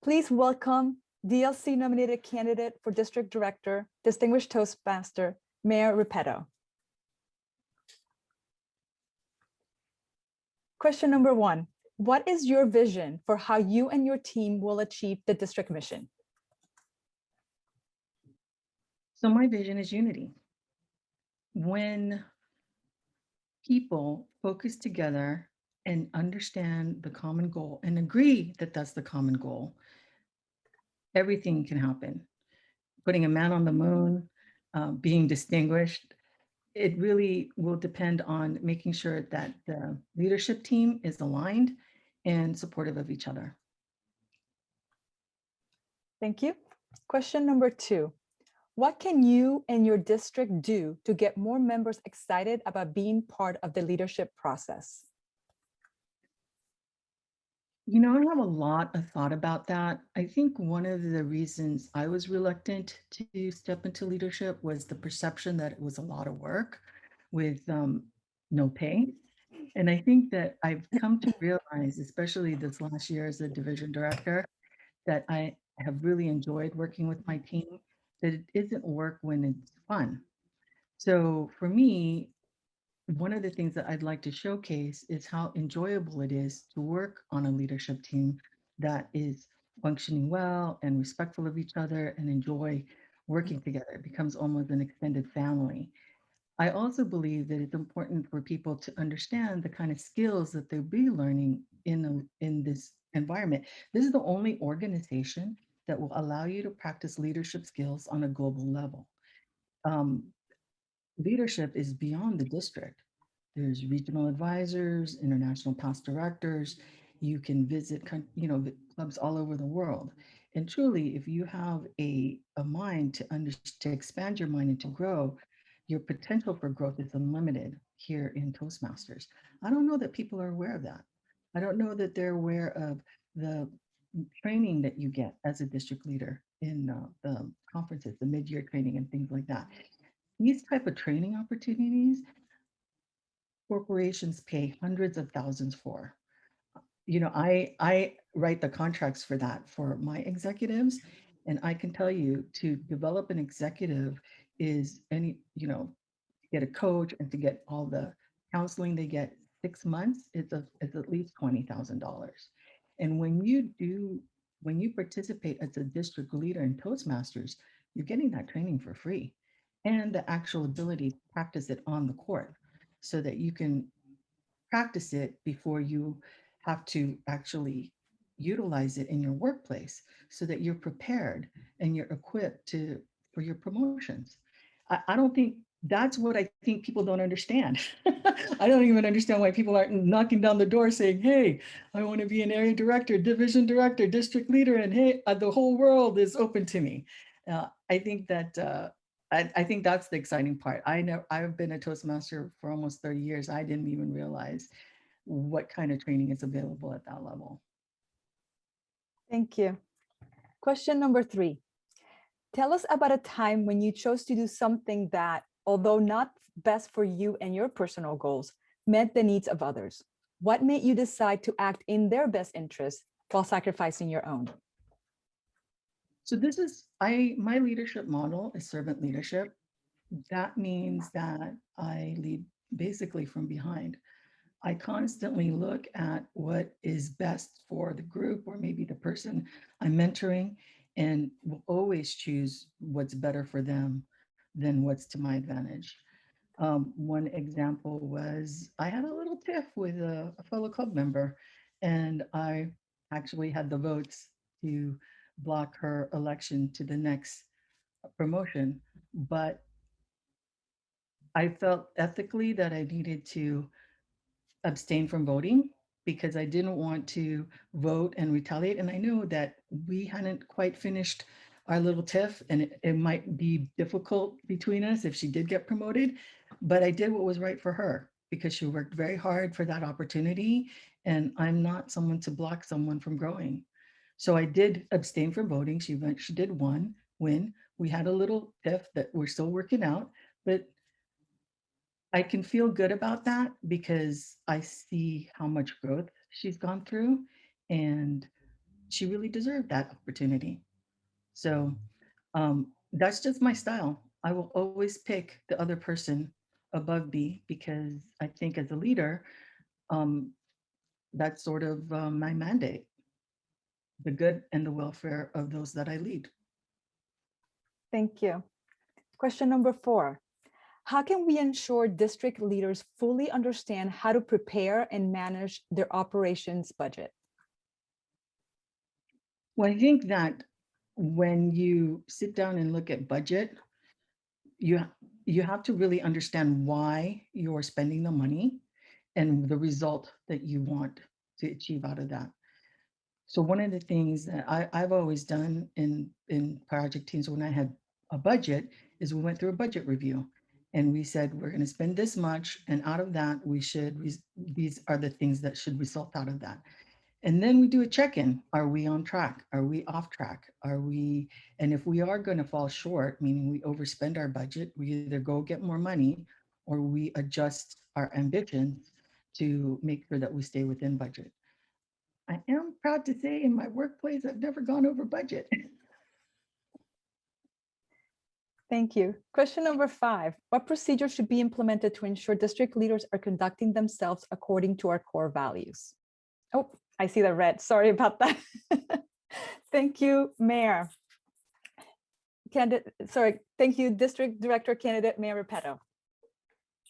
Please welcome DLC nominated candidate for District Director, Distinguished Toastmaster, Mayor Repetto. Question number 1. What is your vision for how you and your team will achieve the district mission? So my vision is unity. When people focus together and understand the common goal and agree that that's the common goal, everything can happen. Putting a man on the moon, being distinguished, it really will depend on making sure that the leadership team is aligned and supportive of each other. Thank you. Question number 2. What can you and your district do to get more members excited about being part of the leadership process? You know, I have a lot of thought about that. I think one of the reasons I was reluctant to step into leadership was the perception that it was a lot of work with no pay. And I think that I've come to realize, especially this last year as a division director, that I have really enjoyed working with my team, that it isn't work when it's fun. So for me, one of the things that I'd like to showcase is how enjoyable it is to work on a leadership team that is functioning well and respectful of each other and enjoy working together. It becomes almost an extended family. I also believe that it's important for people to understand the kind of skills that they'll be learning in this environment. This is the only organization that will allow you to practice leadership skills on a global level. Um, Leadership is beyond the district. There's regional advisors, international past directors. You can visit, the clubs all over the world. And truly, if you have a mind to expand your mind and to grow, your potential for growth is unlimited here in Toastmasters. I don't know that people are aware of that. I don't know that they're aware of the training that you get as a district leader in the conferences, the mid-year training and things like that. These type of training opportunities, corporations pay hundreds of thousands for. You know, I write the contracts for that for my executives, and I can tell you to develop an executive is get a coach and to get all the counseling they get 6 months, it's at least $20,000. And when you participate as a district leader in Toastmasters, you're getting that training for free and the actual ability to practice it on the court so that you can practice it before you have to actually utilize it in your workplace so that you're prepared and you're equipped for your promotions. I don't think that's what I think people don't understand. I don't even understand why people aren't knocking down the door saying, hey, I want to be an area director, division director, district leader, and hey, the whole world is open to me. I think that I think that's the exciting part. I've been a Toastmaster for almost 30 years. I didn't even realize what kind of training is available at that level. Thank you. Question number 3. Tell us about a time when you chose to do something that, although not best for you and your personal goals, met the needs of others. What made you decide to act in their best interest while sacrificing your own? So this is, my leadership model is servant leadership. That means that I lead basically from behind. I constantly look at what is best for the group or maybe the person I'm mentoring, and will always choose what's better for them than what's to my advantage. One example was I had a little tiff with a fellow club member, and I actually had the votes to block her election to the next promotion. But I felt ethically that I needed to abstain from voting because I didn't want to vote and retaliate. And I knew that we hadn't quite finished our little tiff, and it might be difficult between us if she did get promoted. But I did what was right for her because she worked very hard for that opportunity. And I'm not someone to block someone from growing. So I did abstain from voting. She did win. We had a little tiff that we're still working out, but I can feel good about that because I see how much growth she's gone through, and she really deserved that opportunity. So that's just my style. I will always pick the other person above me because I think as a leader, um, that's sort of my mandate, the good and the welfare of those that I lead. Thank you. Question number 4. How can we ensure district leaders fully understand how to prepare and manage their operations budget? Well, I think that when you sit down and look at budget, you you have to really understand why you're spending the money and the result that you want to achieve out of that. So one of the things that I've always done in project teams when I had a budget is we went through a budget review and we said we're going to spend this much, and out of that we should these are the things that should result out of that. And then we do a check-in. Are we on track? Are we off track? Are we, and if we are going to fall short, meaning we overspend our budget, we either go get more money or we adjust our ambitions to make sure that we stay within budget. I am proud to say in my workplace, I've never gone over budget. Thank you. Question number 5. What procedures should be implemented to ensure district leaders are conducting themselves according to our core values? Oh, I see the red. Sorry about that. Thank you, Mayor. Thank you, District Director Candidate Mayor Repetto.